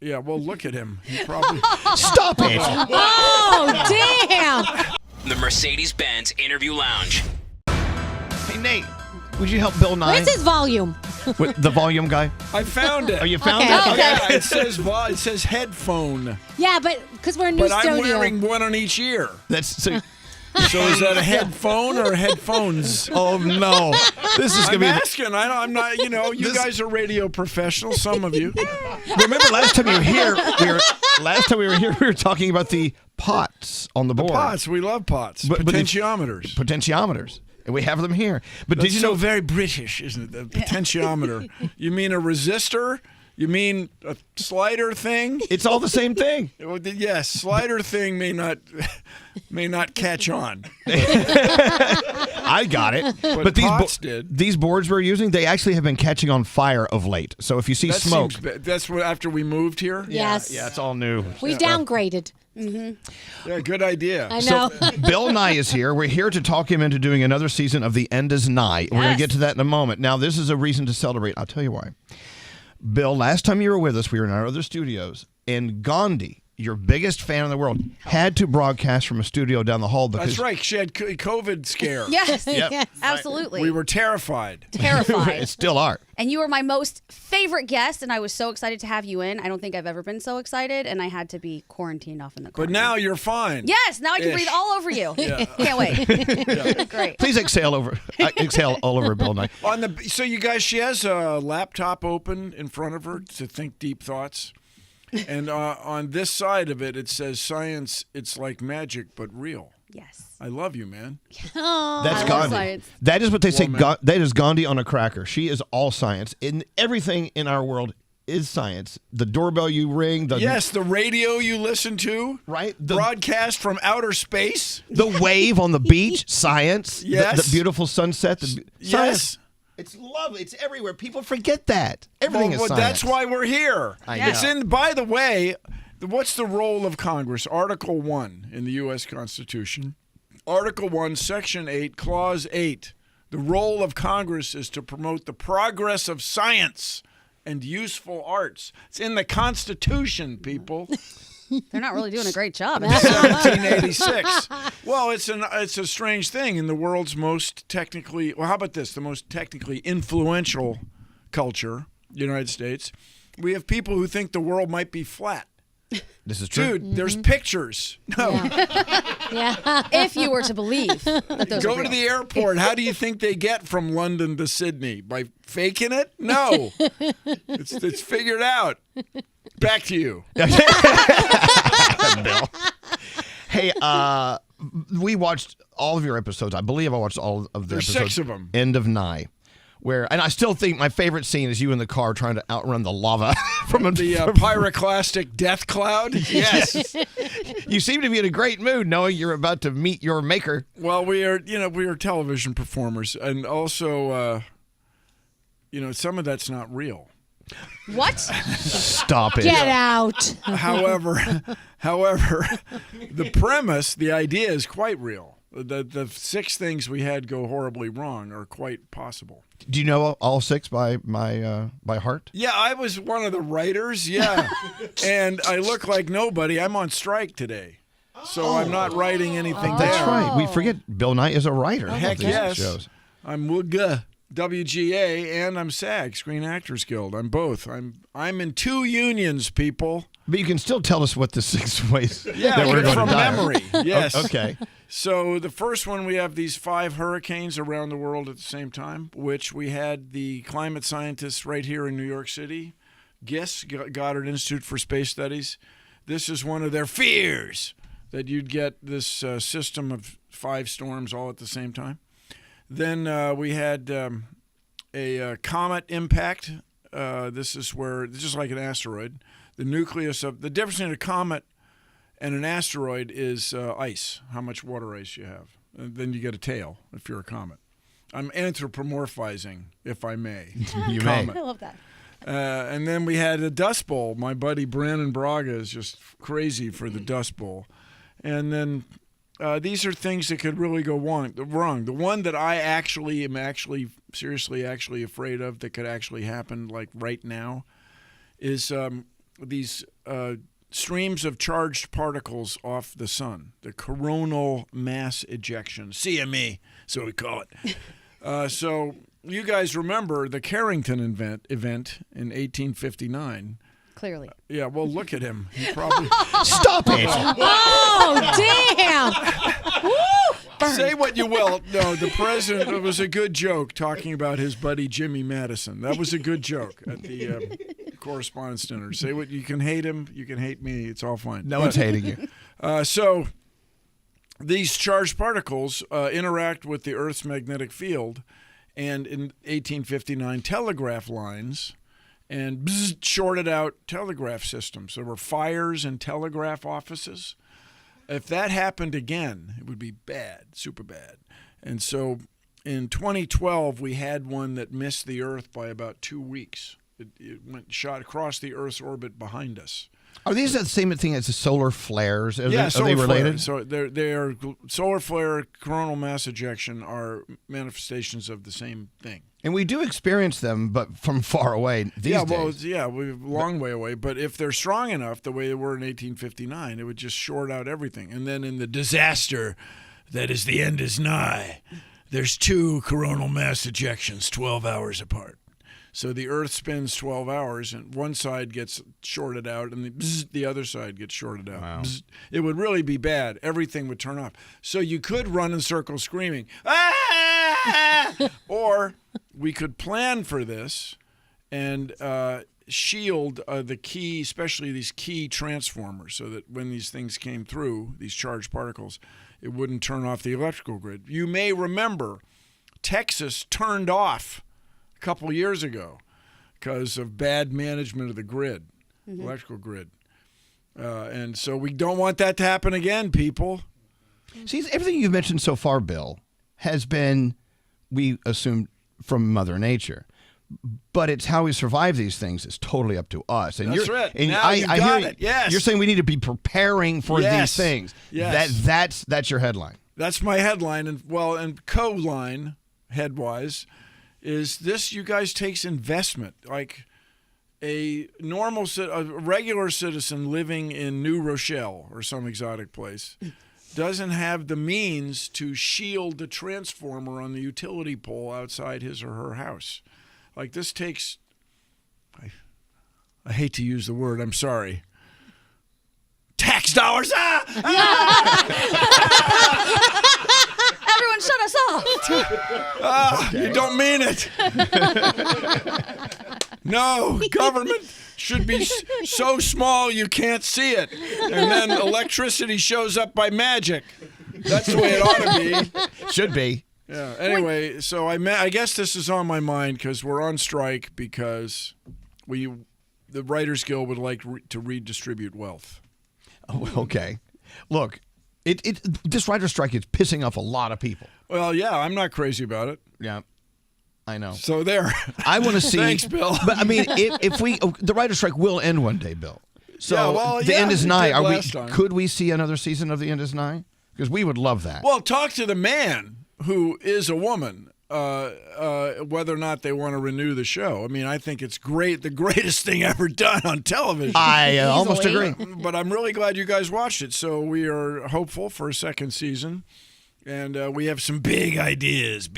Yeah, well, look at him. He probably... Stop it! Oh, damn! The Mercedes-Benz Interview Lounge. Hey, Nate, would you help Bill Nye? Where's his volume? With the volume guy? I found it. Oh, you found Okay. it? Okay. Yeah, it says headphone. Yeah, but because we're a new But studio. I'm wearing one on each ear. That's so. So is that a headphone or headphones? Oh no! This is gonna I'm be. asking. I'm not. You guys are radio professionals. Some of you. Remember last time you were here? We were talking about the pots on the board. Pots. We love pots. But Potentiometers. Potentiometers. And we have them here. But That's did you know? very British, isn't it? The potentiometer. You mean a resistor? You mean a slider thing? It's all the same thing. Yes, slider thing may not catch on. I got it. But pots did. These boards we're using, they actually have been catching on fire of late. So if you see smoke, that's what after we moved here. Yes. Yeah, it's all new. We downgraded. Yeah, good idea. I know. So Bill Nye is here. We're here to talk him into doing another season of The End Is Nigh. We're going to get to that in a moment. Now, this is a reason to celebrate. I'll tell you why. Bill, last time you were with us, we were in our other studios, and Gandhi, your biggest fan in the world, had to broadcast from a studio down the hall because... That's right. She had COVID scare. Yes, Yep. yes, absolutely. We were terrified. It still are. And you were my most favorite guest, and I was so excited to have you in. I don't think I've ever been so excited, and I had to be quarantined off in the corner. But now you're fine. Yes, now I can breathe all over you. Yeah. Can't wait. Great. Please exhale all over Bill Nye. So you guys, she has a laptop open in front of her to think deep thoughts. And on this side of it, it says science, it's like magic, but real. Yes. I love you, man. That's I love Gandhi. science. That is what they say. Woman. That is Gandhi on a cracker. She is all science. And everything in our world is science. The doorbell you ring. Yes, the radio you listen to. Right. Broadcast from outer space. The wave on the beach. Science. Yes. The beautiful sunset. Science. Yes. It's lovely. It's everywhere. People forget that. Everything is science. That's why we're here. I know. It's in, by the way, what's the role of Congress? Article 1 in the U.S. Constitution. Article 1, Section 8, Clause 8. The role of Congress is to promote the progress of science and useful arts. It's in the Constitution, people. They're not really doing a great job. 1786. Well, it's a strange thing in the world's most technically, well, how about this? The most technically influential culture, United States. We have people who think the world might be flat. This is true. Dude, there's pictures. No. Yeah. If you were to believe that those Go are to real. the airport. How do you think they get from London to Sydney? By faking it? No. It's figured out. Back to you. Bill. Hey, we watched all of your episodes. I believe I watched all of the There's episodes. 6 of them. End of Nigh. And I still think my favorite scene is you in the car trying to outrun the lava from The pyroclastic death cloud? Yes. You seem to be in a great mood knowing you're about to meet your maker. Well, we are television performers, and also, some of that's not real. What? Stop it. Get out. However, the premise, the idea is quite real. The 6 things we had go horribly wrong are quite possible. Do you know all 6 by heart? Yeah, I was one of the writers, yeah. And I look like nobody. I'm on strike today. So I'm not writing anything That's down. right. We forget Bill Nye is a writer. Heck of these yes. shows. I'm WGA, and I'm SAG, Screen Actors Guild. I'm both. I'm in 2 unions, people. But you can still tell us what the 6 ways Yeah, that we're going from to die. memory. Yes. Okay. So the first one, we have these 5 hurricanes around the world at the same time, which we had the climate scientists right here in New York City, GISS, Goddard Institute for Space Studies. This is one of their fears, that you'd get this system of 5 storms all at the same time. Then we had a comet impact. This is just like an asteroid. The nucleus of the difference in a comet and an asteroid is ice, how much water ice you have. And then you get a tail if you're a comet. I'm anthropomorphizing, if I may. You Comet. may. I love that. And then we had a Dust Bowl. My buddy Brandon Braga is just crazy for the Dust Bowl. And then these are things that could really go wrong. The one that I am seriously afraid of that could actually happen like right now is these streams of charged particles off the sun, the coronal mass ejection, CME, so we call it. So you guys remember the Carrington event in 1859. Clearly. Yeah, well, look at him. He probably Stop it! Oh, damn. Woo! say what you will. No, the president. It was a good joke talking about his buddy Jimmy Madison. That was a good joke at the correspondence dinner. Say what you can hate him. You can hate me. It's all fine. No one's hating you. So these charged particles interact with the Earth's magnetic field, and in 1859, telegraph lines and shorted out telegraph systems. There were fires in telegraph offices. If that happened again, it would be bad, super bad. And so in 2012, we had one that missed the Earth by about 2 weeks. It shot across the Earth's orbit behind us. Are these the same thing as the solar flares? Are Yeah, they related? So they are solar flare, coronal mass ejection are manifestations of the same thing. And we do experience them, but from far away these days. We're a long way away. But if they're strong enough, the way they were in 1859, it would just short out everything. And then in the disaster that is the end is nigh, there's 2 coronal mass ejections 12 hours apart. So the Earth spins 12 hours, and one side gets shorted out, and the other side gets shorted out. Wow. It would really be bad. Everything would turn off. So you could run in circles screaming, ah! Or we could plan for this and shield the key, especially these key transformers, so that when these things came through, these charged particles, it wouldn't turn off the electrical grid. You may remember Texas turned off couple years ago because of bad management of the grid, electrical grid. And so we don't want that to happen again, people. See, everything you've mentioned so far, Bill, has been, we assume, from Mother Nature. But it's how we survive these things is totally up to us. And That's you're, right. And Now you got hear it. Yes. You're saying we need to be preparing for these things. Yes. That's your headline. That's my headline. And co-line, headwise, is this, you guys, takes investment. Like a regular citizen living in New Rochelle or some exotic place doesn't have the means to shield the transformer on the utility pole outside his or her house. Like this takes, I hate to use the word, I'm sorry, tax dollars. Everyone shut us off. You don't mean it. No, government should be so small you can't see it. And then electricity shows up by magic. That's the way it ought to be. Should be. Yeah. Anyway, so I guess this is on my mind because we're on strike because the Writers Guild would like to redistribute wealth. Oh, okay. Look, this writer strike is pissing off a lot of people. Well, yeah, I'm not crazy about it. Yeah, I know. So there. I want to see. Thanks, Bill. But I mean, if the writer strike will end one day, Bill. So the end is nigh. Could we see another season of the end is nigh? Because we would love that. Well, talk to the man who is a woman, whether or not they want to renew the show. I mean, I think it's great, the greatest thing ever done on television. I almost agree. But I'm really glad you guys watched it. So we are hopeful for a second season. And we have some big ideas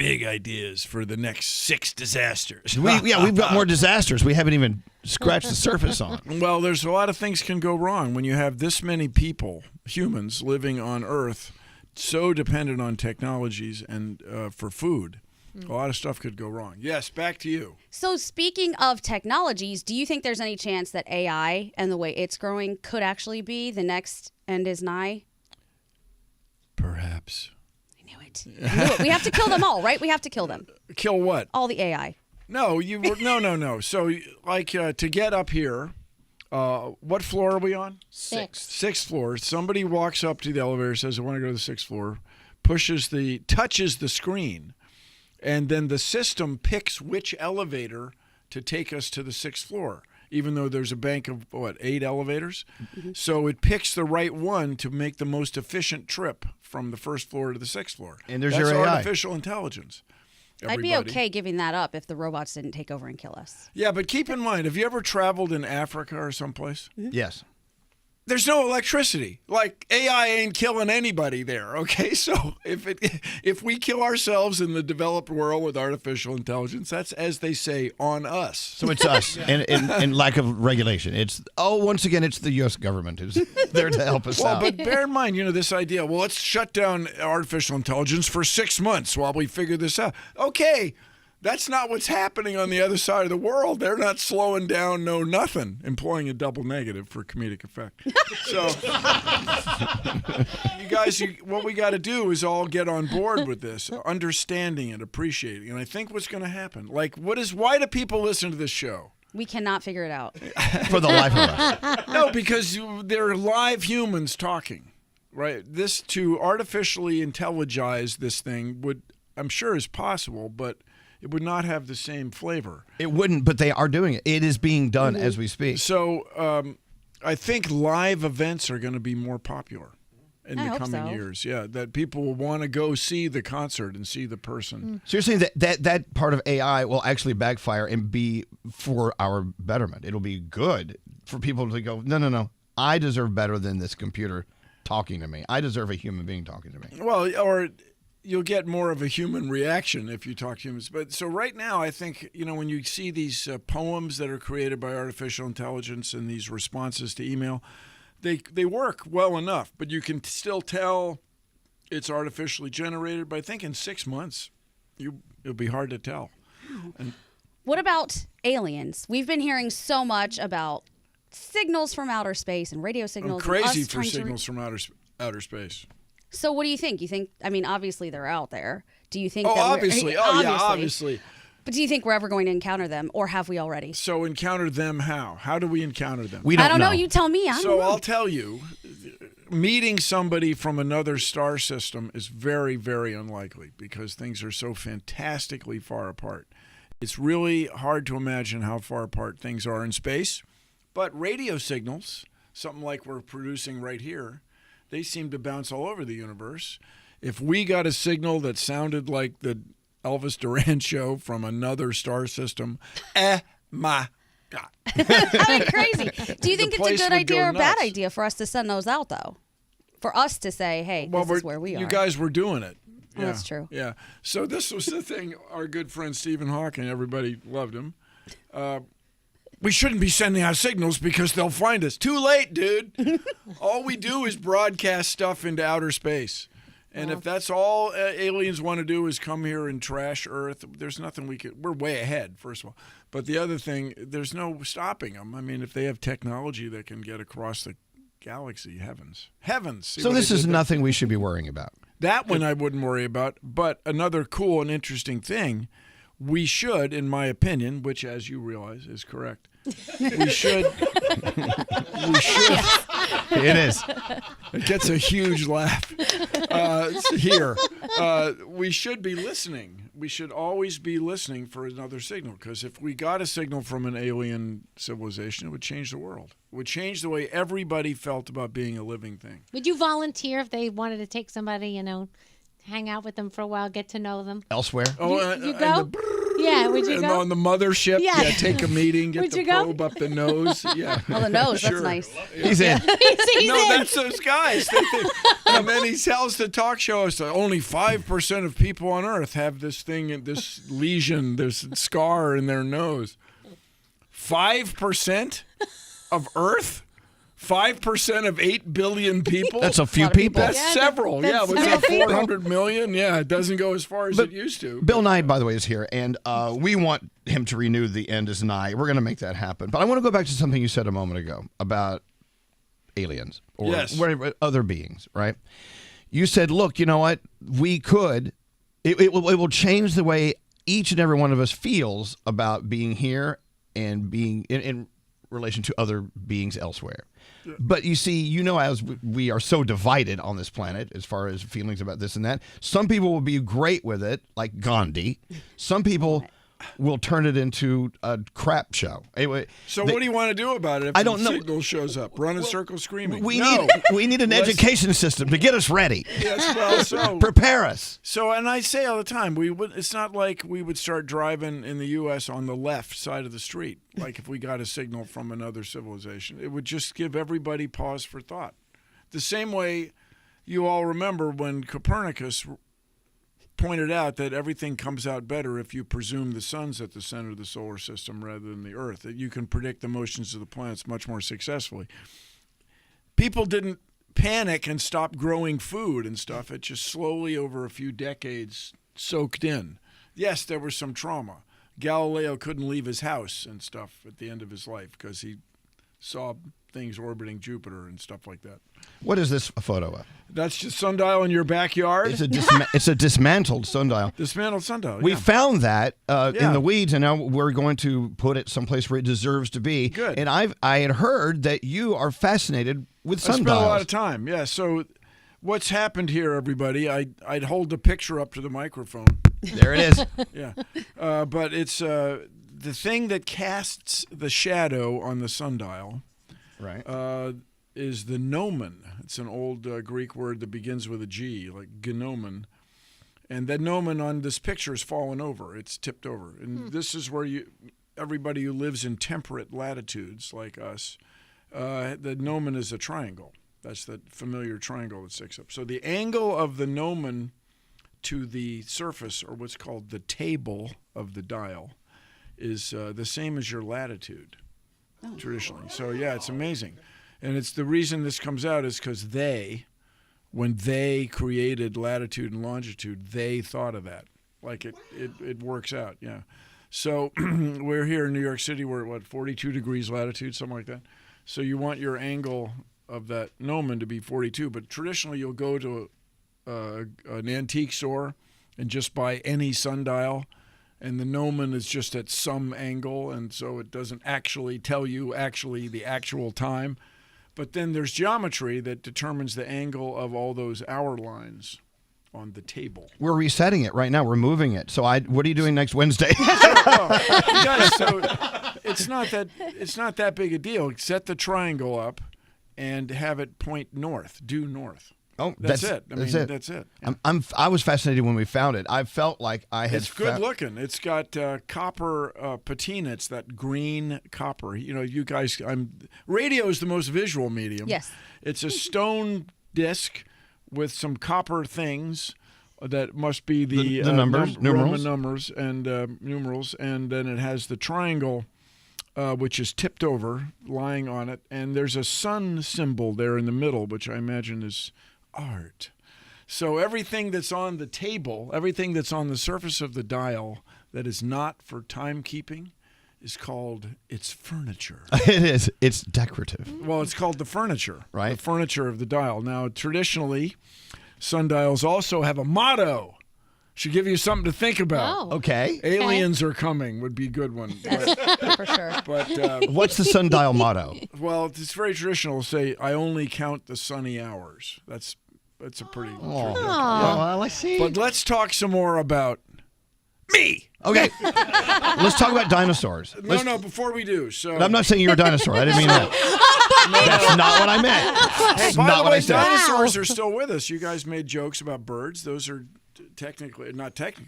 for the next 6 disasters. We've got more disasters we haven't even scratched the surface on. Well, there's a lot of things can go wrong when you have this many people, humans, living on Earth, so dependent on technologies and for food. A lot of stuff could go wrong. Yes, back to you. So speaking of technologies, do you think there's any chance that AI and the way it's growing could actually be the next End Is Nigh? Perhaps. I knew it. We have to kill them all, right? We have to kill them. Kill what? All the AI. No, no. So, like, to get up here, what floor are we on? 6. 6th floor. Somebody walks up to the elevator, says, I want to go to the 6th floor, touches the screen, and then the system picks which elevator to take us to the 6th floor, even though there's a bank of, 8 elevators? Mm-hmm. So it picks the right one to make the most efficient trip from the 1st floor to the 6th floor. And there's That's your AI. artificial intelligence. everybody. I'd be okay giving that up if the robots didn't take over and kill us. Yeah, but keep in mind, have you ever traveled in Africa or someplace? Yes. There's no electricity. Like, AI ain't killing anybody there, okay? So if we kill ourselves in the developed world with artificial intelligence, that's, as they say, on us. So it's us and lack of regulation. Once again, it's the U.S. government who's there to help us out. But bear in mind, this idea, well, let's shut down artificial intelligence for 6 months while we figure this out. Okay. That's not what's happening on the other side of the world. They're not slowing down, no nothing, employing a double negative for comedic effect. So, you guys, what we got to do is all get on board with this, understanding and appreciating. And I think what's going to happen, why do people listen to this show? We cannot figure it out. For the life of us. No, because they're live humans talking, right? This, to artificially intelligize this thing I'm sure is possible, but it would not have the same flavor. It wouldn't, but they are doing it. It is being done as we speak. So I think live events are going to be more popular in the coming years. Yeah, that people will want to go see the concert and see the person. So you're saying that part of AI will actually backfire and be for our betterment. It'll be good for people to go, no. I deserve better than this computer talking to me. I deserve a human being talking to me. Well, or you'll get more of a human reaction if you talk to humans. But so right now, I think, when you see these poems that are created by artificial intelligence and these responses to email, they work well enough, but you can still tell it's artificially generated. But I think in 6 months, it'll be hard to tell. And what about aliens? We've been hearing so much about signals from outer space and radio signals. I'm crazy for signals from outer space. So what do you think? Obviously they're out there. Do you think obviously. Obviously. But do you think we're ever going to encounter them, or have we already? So encounter them how? How do we encounter them? I don't know. You tell me. I'll tell you. Meeting somebody from another star system is very, very unlikely because things are so fantastically far apart. It's really hard to imagine how far apart things are in space. But radio signals, something like we're producing right here, they seem to bounce all over the universe. If we got a signal that sounded like the Elvis Duran show from another star system, my God. Crazy. Do you think it's a good idea or a bad idea for us to send those out, though? For us to say, hey, this is where we are. You guys were doing it. Yeah. Oh, that's true. Yeah. So this was the thing. Our good friend Stephen Hawking, everybody loved him. We shouldn't be sending out signals because they'll find us. Too late, dude. All we do is broadcast stuff into outer space. And if that's all aliens want to do is come here and trash Earth, there's nothing we're way ahead, first of all. But the other thing, there's no stopping them. I mean, if they have technology that can get across the galaxy, heavens. So this is nothing we should be worrying about. That one I wouldn't worry about. But another cool and interesting thing, we should, in my opinion, which as you realize is correct, we should. It is. It gets a huge laugh here. We should be listening. We should always be listening for another signal, because if we got a signal from an alien civilization, it would change the world. It would change the way everybody felt about being a living thing. Would you volunteer if they wanted to take somebody, hang out with them for a while, get to know them? Elsewhere? You go? Yeah, would you and go? on the mothership, take a meeting, get the probe up the nose. Yeah. Well, the nose, sure. that's nice. He's in. That's those guys. And then he tells the talk show host that only 5% of people on Earth have this thing, this lesion, this scar in their nose. 5% of Earth? 5% of 8 billion people? That's a few people. That's several. That's was that 400 million? Yeah, it doesn't go as far as it used to. Bill Nye, by the way, is here, and we want him to renew The End Is Nigh. We're going to make that happen. But I want to go back to something you said a moment ago about aliens or other beings, right? You said, look, you know what? We could. It will change the way each and every one of us feels about being here and being in relation to other beings elsewhere. But you see, as we are so divided on this planet as far as feelings about this and that, some people will be great with it, like Gandhi. Some people will turn it into a crap show. Anyway, So what do you want to do about it if I don't the know. signal shows up? Run in circles screaming. we No. need an Let's- education system to get us ready. Yes, well, so Prepare us. So, and I say all the time, it's not like we would start driving in the U.S. on the left side of the street, like if we got a signal from another civilization. It would just give everybody pause for thought. The same way you all remember when Copernicus pointed out that everything comes out better if you presume the sun's at the center of the solar system rather than the Earth, that you can predict the motions of the planets much more successfully. People didn't panic and stop growing food and stuff. It just slowly over a few decades soaked in. Yes, there was some trauma. Galileo couldn't leave his house and stuff at the end of his life because he saw things orbiting Jupiter and stuff like that. What is this a photo of? That's just sundial in your backyard. It's a dismantled sundial. Dismantled sundial. We yeah. found that in Yeah. the weeds, and now we're going to put it someplace where it deserves to be. Good. And I had heard that you are fascinated with I spent a lot of sundials. time. Yeah. So what's happened here, everybody? I'd hold the picture up to the microphone. There it is. Yeah. But it's the thing that casts the shadow on the sundial. Right. Is the gnomon. It's an old Greek word that begins with a G, like gnomon. And that gnomon on this picture is fallen over. It's tipped over. And this is where everybody who lives in temperate latitudes like us, the gnomon is a triangle. That's the familiar triangle that sticks up. So the angle of the gnomon to the surface, or what's called the table of the dial, is the same as your latitude. Traditionally. So, yeah, it's amazing. And it's the reason this comes out is because when they created latitude and longitude, they thought of that. Like it works out, yeah. So we're here in New York City. We're at 42 degrees latitude, something like that. So you want your angle of that gnomon to be 42. But traditionally, you'll go to an antique store and just buy any sundial. And the gnomon is just at some angle, and so it doesn't actually tell you the actual time. But then there's geometry that determines the angle of all those hour lines on the table. We're resetting it right now. We're moving it. So what are you doing next Wednesday? So it's not that big a deal. Set the triangle up and have it point north, due north. Oh, That's it. That's it. That's it. I was fascinated when we found it. I felt like I had. It's good looking. It's got copper patina. It's that green copper. You know, you guys. Radio is the most visual medium. Yes. It's a stone disc with some copper things that must be the numbers, Roman numbers and numerals, and then it has the triangle. Which is tipped over, lying on it, and there's a sun symbol there in the middle, which I imagine is art. So everything that's on the table, everything that's on the surface of the dial that is not for timekeeping is called its furniture. It is. It's decorative. Well, it's called the furniture. Right. The furniture of the dial. Now, traditionally, sundials also have a motto. Should give you something to think about. Oh. Okay. Aliens are coming would be a good one. For sure. But What's the sundial motto? well, it's very traditional. Say, I only count the sunny hours. That's a pretty. Well, I see. But let's talk some more about me. Okay. Let's talk about dinosaurs. No. Before we do, so I'm not saying you're a dinosaur. I didn't mean that. That's not what I meant. That's By not the what way, I said. dinosaurs are still with us. You guys made jokes about birds. Those are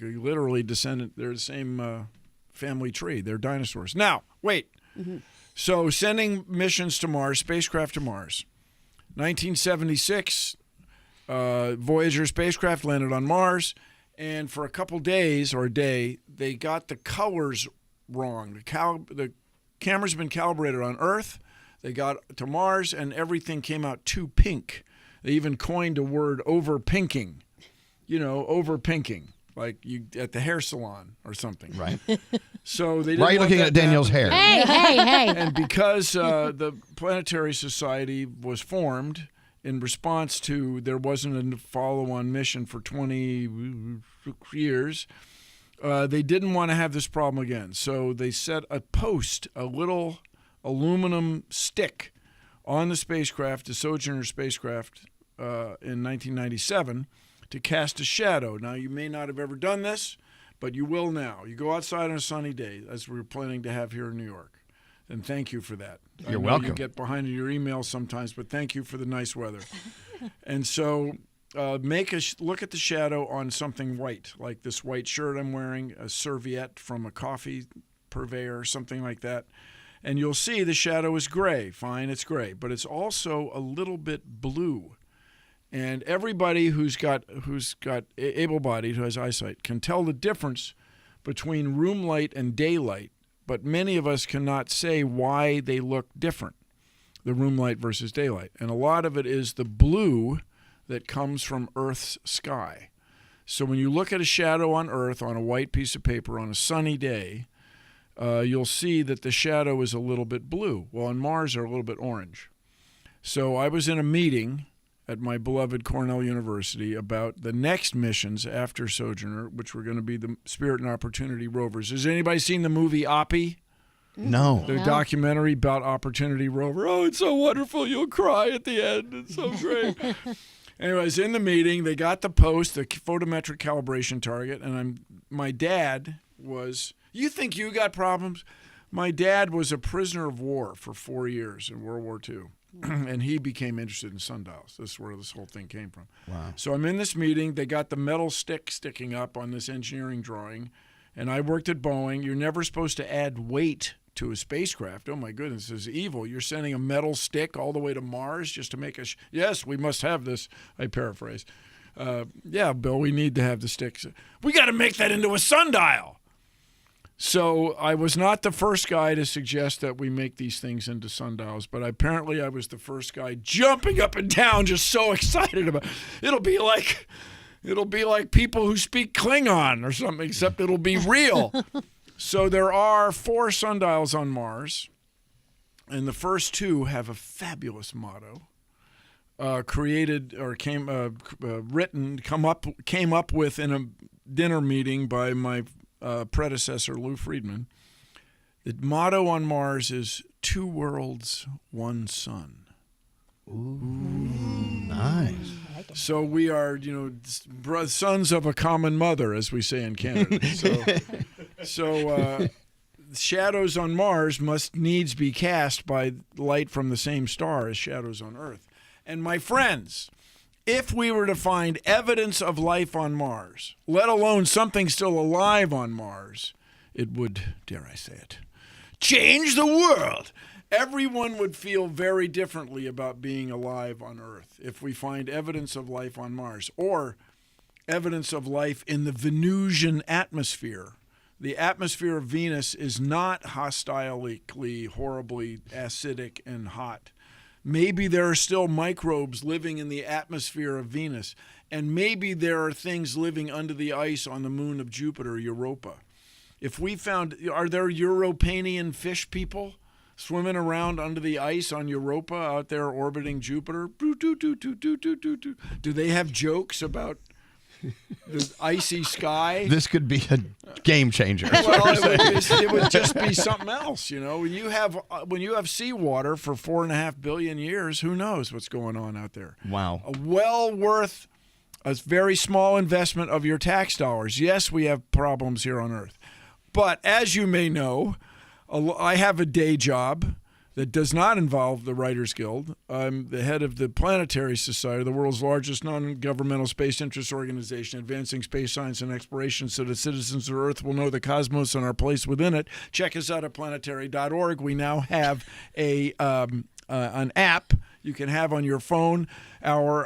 literally descendant. They're the same family tree. They're dinosaurs. Now, wait. Mm-hmm. So sending missions to Mars, spacecraft to Mars. 1976, Voyager spacecraft landed on Mars, and for a couple days or a day, they got the colors wrong. The camera's been calibrated on Earth. They got to Mars, and everything came out too pink. They even coined a word, over-pinking. You know, over-pinking, like you at the hair salon or something. Right. So they didn't Why are you want looking that at to Daniel's happen. hair? Hey. And because the Planetary Society was formed in response to there wasn't a follow-on mission for 20 years, they didn't want to have this problem again. So they set a post, a little aluminum stick on the spacecraft, the Sojourner spacecraft, in 1997 to cast a shadow. Now, you may not have ever done this, but you will now. You go outside on a sunny day, as we're planning to have here in New York. And thank you for that. I You're know welcome. You get behind in your emails sometimes, but thank you for the nice weather. And so look at the shadow on something white, like this white shirt I'm wearing, a serviette from a coffee purveyor, something like that. And you'll see the shadow is gray. Fine, it's gray. But it's also a little bit blue. And everybody who's got able-bodied, who has eyesight, can tell the difference between room light and daylight. But many of us cannot say why they look different, the room light versus daylight. And a lot of it is the blue that comes from Earth's sky. So when you look at a shadow on Earth on a white piece of paper on a sunny day, you'll see that the shadow is a little bit blue. Well, on Mars, they're a little bit orange. So I was in a meeting at my beloved Cornell University about the next missions after Sojourner, which were going to be the Spirit and Opportunity rovers. Has anybody seen the movie Oppie? No. The documentary about Opportunity rover. Oh, it's so wonderful. You'll cry at the end. It's so great. Anyways, in the meeting, they got the post, the photometric calibration target, and my dad was, you think you got problems? My dad was a prisoner of war for 4 years in World War II. And he became interested in sundials. This is where this whole thing came from. Wow. So I'm in this meeting. They got the metal stick sticking up on this engineering drawing. And I worked at Boeing. You're never supposed to add weight to a spacecraft. Oh, my goodness, this is evil. You're sending a metal stick all the way to Mars just to make us. Yes, we must have this. I paraphrase. Yeah, Bill, we need to have the sticks. We got to make that into a sundial. So I was not the first guy to suggest that we make these things into sundials, but apparently I was the first guy jumping up and down, just so excited about it. It'll be like people who speak Klingon or something, except it'll be real. So there are 4 sundials on Mars, and the first 2 have a fabulous motto. Came up with in a dinner meeting by my predecessor, Lou Friedman. The motto on Mars is 2 worlds, 1 sun. Ooh. Nice. So we are, sons of a common mother, as we say in Canada. So shadows on Mars must needs be cast by light from the same star as shadows on Earth. And my friends, if we were to find evidence of life on Mars, let alone something still alive on Mars, it would, dare I say it, change the world. Everyone would feel very differently about being alive on Earth if we find evidence of life on Mars or evidence of life in the Venusian atmosphere. The atmosphere of Venus is not hostilely, horribly acidic and hot. Maybe there are still microbes living in the atmosphere of Venus, and maybe there are things living under the ice on the moon of Jupiter, Europa. If we found, are there Europanian fish people swimming around under the ice on Europa out there orbiting Jupiter? Do they have jokes about the icy sky? This could be a game changer. Well, it would just be something else, When you have seawater for 4.5 billion years, who knows what's going on out there? Wow. Well worth a very small investment of your tax dollars. Yes, we have problems here on Earth, but as you may know, I have a day job that does not involve the Writers Guild. I'm the head of the Planetary Society, the world's largest non-governmental space interest organization, advancing space science and exploration so that citizens of Earth will know the cosmos and our place within it. Check us out at planetary.org. We now have an app you can have on your phone. Our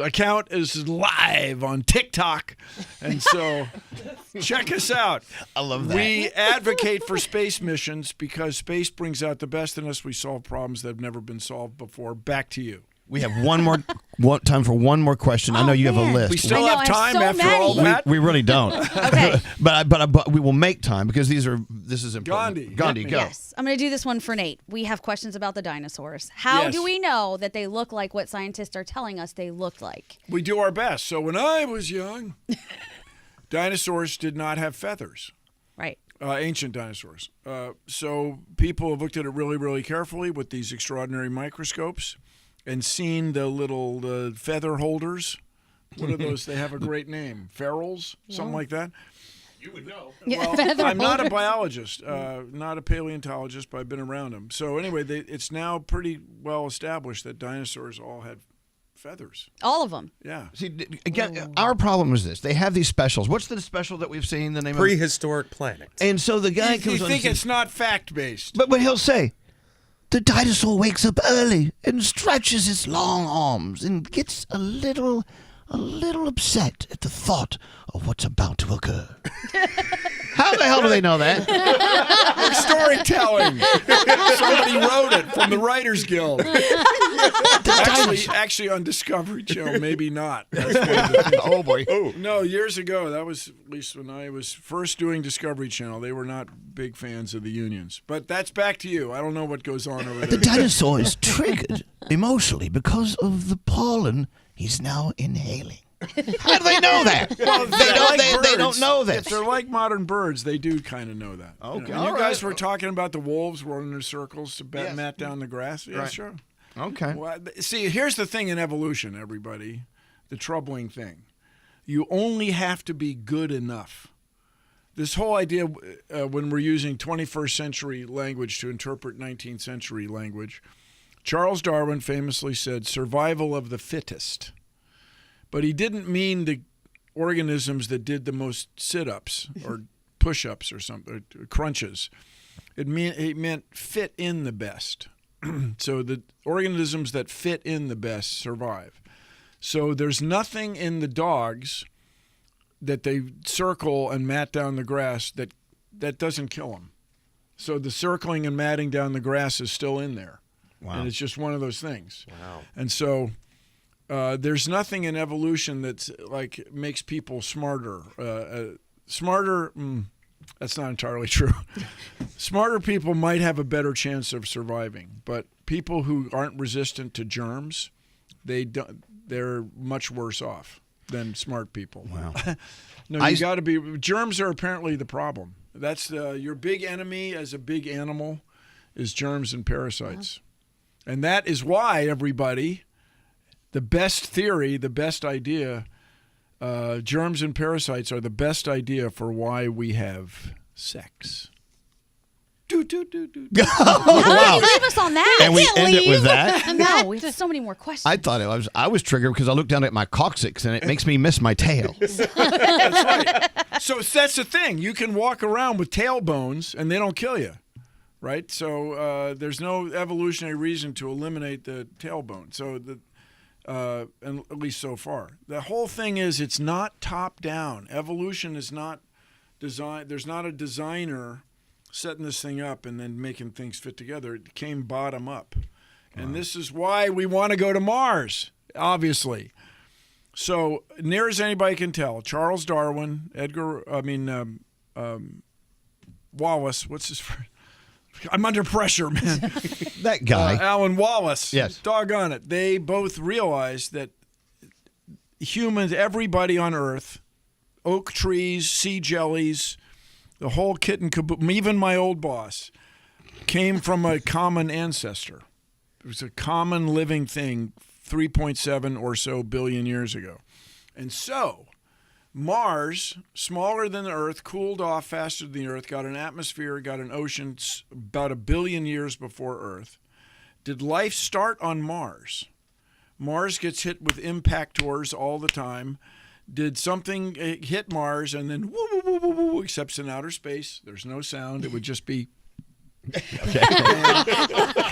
account is live on TikTok, and so check us out. I love that. We advocate for space missions because space brings out the best in us. We solve problems that have never been solved before. Back to you. We have time for one more question. I know you have a list. We still have time after all that. We really don't. Okay. But we will make time because this is important. Gandhi, go. Yes. I'm going to do this one for Nate. We have questions about the dinosaurs. How Yes. do we know that they look like what scientists are telling us they look like? We do our best. So when I was young, dinosaurs did not have feathers. Right. Ancient dinosaurs. So people have looked at it really, really carefully with these extraordinary microscopes and seen the little feather holders. What are those? They have a great name. Ferrules? Something like that. You would know. Well, I'm not a biologist, not a paleontologist, but I've been around them. So anyway, it's now pretty well established that dinosaurs all had feathers. All of them. Yeah. See, again, our problem is this. They have these specials. What's the special that we've seen? The name Prehistoric Planet. And so the guy comes You on think and it's says, not fact-based. but he'll say, the dinosaur wakes up early and stretches its long arms and gets a little upset at the thought of what's about to occur. How the hell do they know that? Storytelling. Somebody wrote it from the Writers Guild. Actually, on Discovery Channel, maybe not. That's one of the things. Oh, boy. No, years ago, that was at least when I was first doing Discovery Channel. They were not big fans of the unions. But that's back to you. I don't know what goes on over there. The dinosaur is triggered emotionally because of the pollen he's now inhaling. How do they know that? Well, they don't know that. If they're like modern birds, they do kind of know that. Okay. And you guys were talking about the wolves running in circles to Yes. mat down the grass. Yeah, Right. sure. Okay. Well, see, here's the thing in evolution, everybody. The troubling thing. You only have to be good enough. This whole idea, when we're using 21st century language to interpret 19th century language, Charles Darwin famously said, survival of the fittest. But he didn't mean the organisms that did the most sit-ups or push-ups or something, or crunches. It meant fit in the best. So the organisms that fit in the best survive. So there's nothing in the dogs that they circle and mat down the grass that doesn't kill them. So the circling and matting down the grass is still in there. Wow. And it's just one of those things. Wow. And so there's nothing in evolution that's like makes people smarter. Smarter, that's not entirely true. Smarter people might have a better chance of surviving, but people who aren't resistant to germs, they're much worse off than smart people. Wow. No, you got to be. Germs are apparently the problem. That's your big enemy as a big animal is germs and parasites. And that is why, everybody, the best theory, the best idea, germs and parasites are the best idea for why we have sex. How did you leave us on that? And we end it with that. No, we have so many more questions. I thought I was triggered because I looked down at my coccyx and it makes me miss my tail. That's right. So that's the thing. You can walk around with tailbones and they don't kill you, right? So there's no evolutionary reason to eliminate the tailbone. So and at least so far, the whole thing is it's not top down. Evolution is not design. There's not a designer setting this thing up and then making things fit together. It came bottom up. And this is why we want to go to Mars, obviously. So near as anybody can tell, Charles Darwin, Wallace, what's his first? I'm under pressure, man. That guy. Alan Wallace. Yes. Doggone it. They both realized that humans, everybody on Earth, oak trees, sea jellies, the whole kit and caboodle, even my old boss, came from a common ancestor. It was a common living thing 3.7 or so billion years ago. And so Mars, smaller than the Earth, cooled off faster than the Earth, got an atmosphere, got an ocean about 1 billion years before Earth. Did life start on Mars? Mars gets hit with impactors all the time. Did something hit Mars and then woo, woo, woo, woo, woo, except it's in outer space. There's no sound. It would just be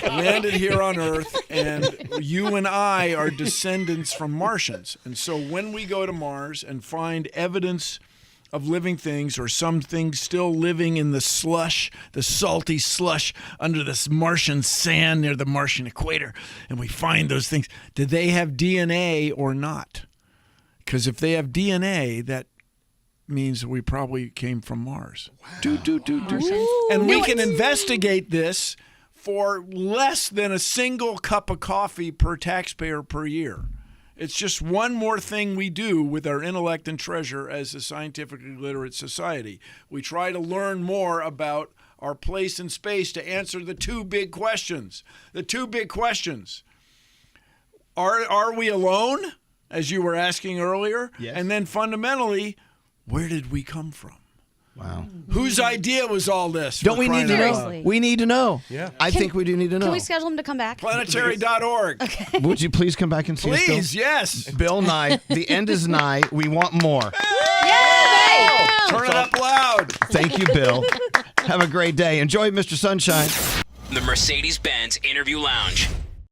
landed here on Earth, and you and I are descendants from Martians. And so when we go to Mars and find evidence of living things or some things still living in the slush, the salty slush under this Martian sand near the Martian equator, and we find those things, do they have DNA or not? Because if they have DNA, that means we probably came from Mars. Wow. And we can investigate this for less than a single cup of coffee per taxpayer per year. It's just one more thing we do with our intellect and treasure as a scientifically literate society. We try to learn more about our place in space to answer the two big questions. The two big questions. Are we alone, as you were asking earlier? Yes. And then fundamentally, where did we come from? Wow. Whose idea was all this? Don't we need to know? Seriously. We need to know. Yeah. I think we do need to know. Can we schedule him to come back? Planetary.org. Would you please come back and see us, Bill? Please, yes. Bill Nye, the end is nigh. We want more. Yay! Turn it up loud. Thank you, Bill. Have a great day. Enjoy Mr. Sunshine. The Mercedes-Benz Interview Lounge.